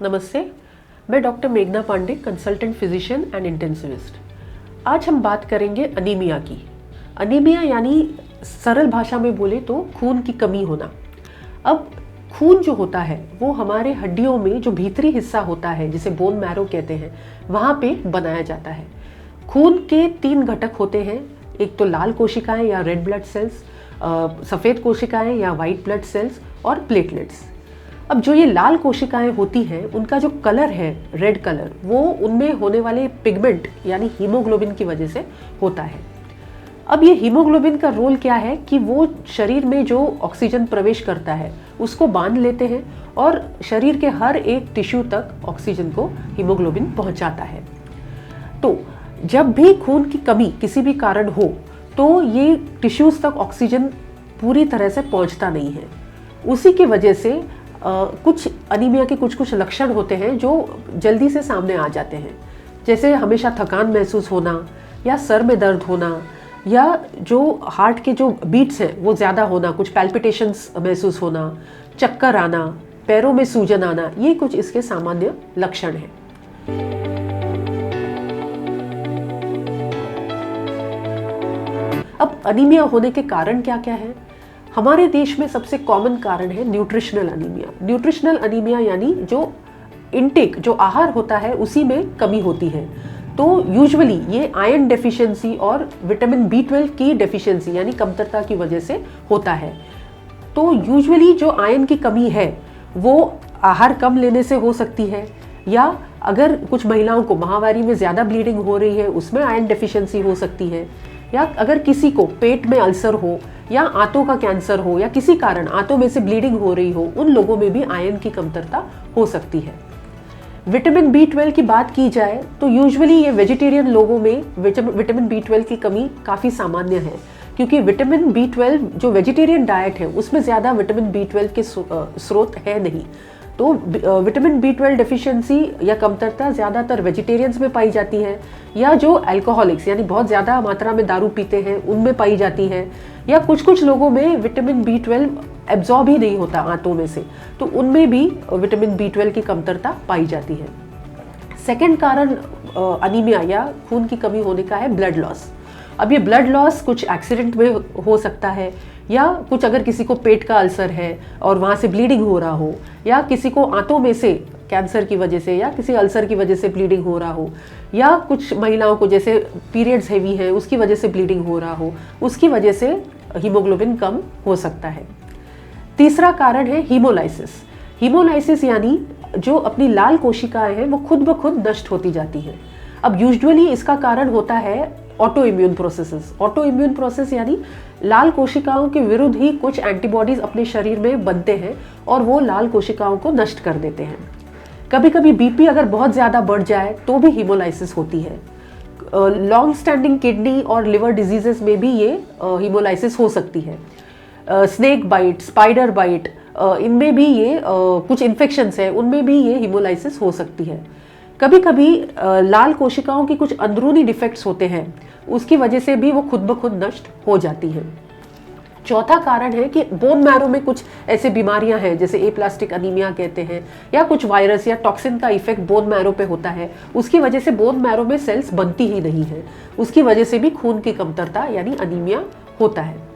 नमस्ते, मैं डॉक्टर मेघना Pandey, consultant physician and intensivist. आज हम बात करेंगे अनीमिया की। अनीमिया यानी सरल भाषा में बोले तो खून की कमी होना। अब खून जो होता है वो हमारे हड्डियों में जो भीतरी हिस्सा होता है जिसे बोन मैरो कहते हैं, वहाँ पे बनाया जाता है। खून के 3 घटक होते हैं, एक तो लाल कोशिकाएं या रेड ब्लड सेल्स, सफ़ेद कोशिकाएं या वाइट ब्लड सेल्स और प्लेटलेट्स। अब जो ये लाल कोशिकाएं होती हैं उनका जो कलर है रेड कलर, वो उनमें होने वाले पिगमेंट यानी हीमोग्लोबिन की वजह से होता है। अब ये हीमोग्लोबिन का रोल क्या है कि वो शरीर में जो ऑक्सीजन प्रवेश करता है उसको बांध लेते हैं और शरीर के हर एक टिश्यू तक ऑक्सीजन को हीमोग्लोबिन पहुंचाता है। तो जब भी खून की कमी किसी भी कारण हो तो ये टिश्यूज तक ऑक्सीजन पूरी तरह से पहुंचता नहीं है। उसी की वजह से कुछ अनीमिया के कुछ लक्षण होते हैं जो जल्दी से सामने आ जाते हैं, जैसे हमेशा थकान महसूस होना या सर में दर्द होना या जो हार्ट के जो बीट्स हैं वो ज़्यादा होना, कुछ पैल्पिटेशंस महसूस होना, चक्कर आना, पैरों में सूजन आना, ये कुछ इसके सामान्य लक्षण हैं। अब अनीमिया होने के कारण क्या क्या है? हमारे देश में सबसे कॉमन कारण है न्यूट्रिशनल अनीमिया। न्यूट्रिशनल अनीमिया यानी जो इनटेक, जो आहार होता है उसी में कमी होती है। तो यूजुअली ये आयरन डेफिशिएंसी और विटामिन B12 की डेफिशिएंसी यानी कमतरता की वजह से होता है। तो यूजुअली जो आयरन की कमी है वो आहार कम लेने से हो सकती है, या अगर कुछ महिलाओं को माहवारी में ज़्यादा ब्लीडिंग हो रही है उसमें आयरन डेफिशिएंसी हो सकती है, या अगर किसी को पेट में अल्सर हो या आंतों का कैंसर हो या किसी कारण आंतों में से ब्लीडिंग हो रही हो, उन लोगों में भी आयरन की कमतरता हो सकती है। विटामिन B12 की बात की जाए तो यूजुअली ये वेजिटेरियन लोगों में विटामिन B12 की कमी काफ़ी सामान्य है, क्योंकि विटामिन B12 जो वेजिटेरियन डाइट है उसमें ज़्यादा विटामिन B12 के स्रोत है नहीं। तो विटामिन B12 डेफिशिएंसी या कमतरता ज़्यादातर वेजिटेरियंस में पाई जाती है, या जो अल्कोहलिक्स यानी बहुत ज़्यादा मात्रा में दारू पीते हैं उनमें पाई जाती है, या कुछ लोगों में विटामिन B12 एब्जॉर्ब ही नहीं होता आंतों में से, तो उनमें भी विटामिन B12 की कमतरता पाई जाती है। सेकेंड कारण अनीमिया या खून की कमी होने का है ब्लड लॉस। अब ये ब्लड लॉस कुछ एक्सीडेंट में हो सकता है, या कुछ अगर किसी को पेट का अल्सर है और वहाँ से ब्लीडिंग हो रहा हो, या किसी को आंतों में से कैंसर की वजह से या किसी अल्सर की वजह से ब्लीडिंग हो रहा हो, या कुछ महिलाओं को जैसे पीरियड्स हैवी है उसकी वजह से ब्लीडिंग हो रहा हो, उसकी वजह से हीमोग्लोबिन कम हो सकता है। तीसरा कारण है हीमोलाइसिस। हीमोलाइसिस यानी जो अपनी लाल कोशिकाएं हैं वो खुद ब खुद नष्ट होती जाती हैं। अब यूजुअली इसका कारण होता है auto immune processes. Auto immune process यानी लाल कोशिकाओं के विरुद्ध ही कुछ एंटीबॉडीज अपने शरीर में बनते हैं और वो लाल कोशिकाओं को नष्ट कर देते हैं। कभी कभी बीपी अगर बहुत ज़्यादा बढ़ जाए तो भी हीमोलाइसिस होती है। लॉन्ग स्टैंडिंग किडनी और लिवर डिजीजेस में भी ये हीमोलाइसिस हो सकती है। स्नेक बाइट, स्पाइडर बाइट, इनमें भी ये कुछ इन्फेक्शंस हैं उनमें भी ये हीमोलाइसिस हो सकती है। कभी कभी लाल कोशिकाओं की कुछ अंदरूनी डिफेक्ट्स होते हैं, उसकी वजह से भी वो खुद ब खुद नष्ट हो जाती हैं। चौथा कारण है कि बोन मैरो में कुछ ऐसे बीमारियां हैं जैसे एप्लास्टिक अनीमिया कहते हैं, या कुछ वायरस या टॉक्सिन का इफेक्ट बोन मैरो पे होता है, उसकी वजह से बोन मैरो में सेल्स बनती ही नहीं है, उसकी वजह से भी खून की कमतरता यानी अनीमिया होता है।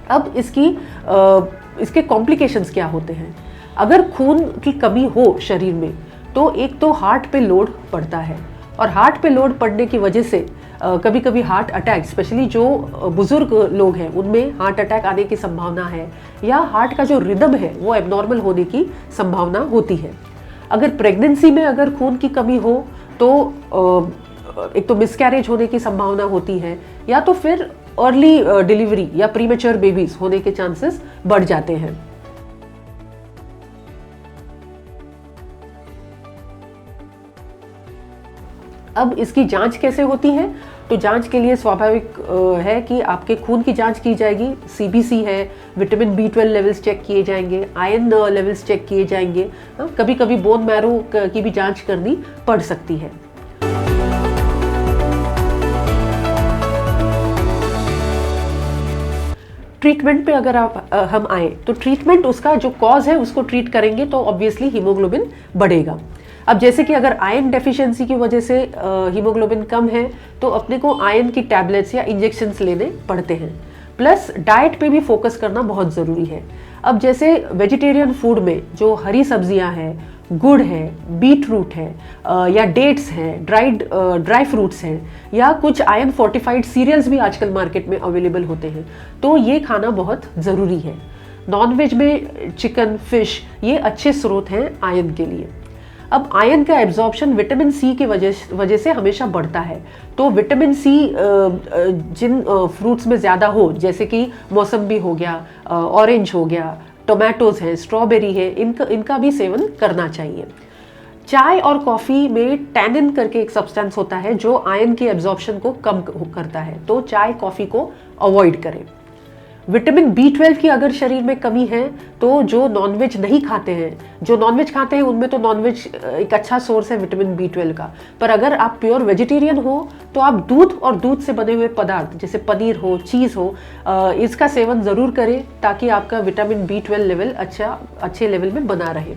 अब इसके कॉम्प्लिकेशंस क्या होते हैं? अगर खून की कमी हो शरीर में तो एक तो हार्ट पे लोड पड़ता है, और हार्ट पे लोड पड़ने की वजह से कभी कभी हार्ट अटैक, स्पेशली जो बुजुर्ग लोग हैं उनमें हार्ट अटैक आने की संभावना है, या हार्ट का जो रिदम है वो एबनॉर्मल होने की संभावना होती है। अगर प्रेगनेंसी में अगर खून की कमी हो तो एक तो मिसकैरेज होने की संभावना होती है, या तो फिर अर्ली डिलीवरी या प्रीमेच्योर बेबीज होने के चांसेस बढ़ जाते हैं। अब इसकी जांच कैसे होती है? तो जांच के लिए स्वाभाविक है कि आपके खून की जांच की जाएगी, CBC है, विटामिन B12 लेवल्स चेक किए जाएंगे, आयरन लेवल्स चेक किए जाएंगे। कभी कभी बोन मैरो की भी जांच करनी पड़ सकती है। ट्रीटमेंट पे अगर हम आए तो ट्रीटमेंट उसका जो कॉज है उसको ट्रीट करेंगे तो ऑब्वियसली हीमोग्लोबिन बढ़ेगा। अब जैसे कि अगर आयरन डेफिशिएंसी की वजह से हीमोग्लोबिन कम है तो अपने को आयरन की टैबलेट्स या इंजेक्शंस लेने पड़ते हैं। प्लस डाइट पे भी फोकस करना बहुत ज़रूरी है। अब जैसे वेजिटेरियन फूड में जो हरी सब्जियां हैं, गुड़ है, बीट रूट है, या डेट्स हैं, ड्राई फ्रूट्स हैं, या कुछ आयरन फोर्टिफाइड सीरियल्स भी आजकल मार्केट में अवेलेबल होते हैं, तो ये खाना बहुत ज़रूरी है। नॉनवेज में चिकन, फिश ये अच्छे स्रोत हैं आयरन के लिए। अब आयरन का एब्जॉर्प्शन विटामिन सी की वजह से हमेशा बढ़ता है। तो विटामिन सी जिन फ्रूट्स में ज़्यादा हो, जैसे कि मौसम्बी हो गया, ऑरेंज हो गया, टोमेटोज है, स्ट्रॉबेरी है, इनका भी सेवन करना चाहिए। चाय और कॉफ़ी में टैनिन करके एक सब्सटेंस होता है जो आयरन की एब्जॉर्प्शन को कम करता है, तो चाय कॉफ़ी को अवॉइड करें। विटामिन B12 की अगर शरीर में कमी है तो जो नॉनवेज नहीं खाते हैं, जो नॉनवेज खाते हैं उनमें तो नॉनवेज एक अच्छा सोर्स है विटामिन B12 का, पर अगर आप प्योर वेजिटेरियन हो तो आप दूध और दूध से बने हुए पदार्थ जैसे पनीर हो, चीज़ हो, इसका सेवन ज़रूर करें ताकि आपका विटामिन B12 लेवल अच्छे लेवल में बना रहे।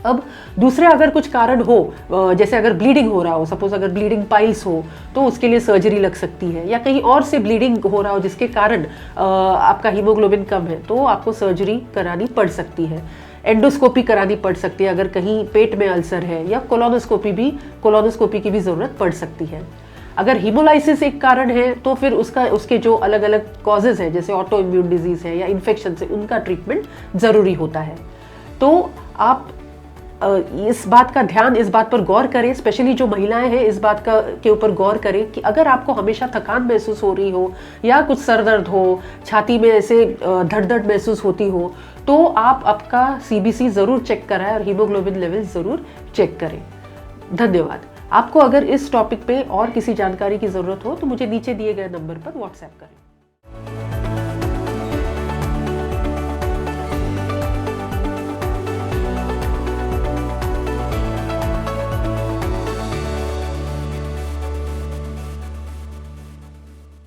अब दूसरे अगर कुछ कारण हो, जैसे अगर ब्लीडिंग हो रहा हो, सपोज अगर ब्लीडिंग पाइल्स हो तो उसके लिए सर्जरी लग सकती है, या कहीं और से ब्लीडिंग हो रहा हो जिसके कारण आपका हीमोग्लोबिन कम है तो आपको सर्जरी करानी पड़ सकती है। एंडोस्कोपी करानी पड़ सकती है अगर कहीं पेट में अल्सर है, या कोलोनोस्कोपी की भी ज़रूरत पड़ सकती है। अगर हीमोलाइसिस एक कारण है तो फिर उसके जो अलग अलग कॉजेज हैं जैसे ऑटो इम्यून डिजीज़ है या इन्फेक्शन से, उनका ट्रीटमेंट ज़रूरी होता है। तो आप इस बात का ध्यान, इस बात पर गौर करें, स्पेशली जो महिलाएं हैं इस बात के ऊपर गौर करें कि अगर आपको हमेशा थकान महसूस हो रही हो, या कुछ सर दर्द हो, छाती में ऐसे धड़ महसूस होती हो, तो आप आपका CBC ज़रूर चेक कराएं और हीमोग्लोबिन लेवल ज़रूर चेक करें। धन्यवाद। आपको अगर इस टॉपिक पे और किसी जानकारी की ज़रूरत हो तो मुझे नीचे दिए गए नंबर पर व्हाट्सएप करें।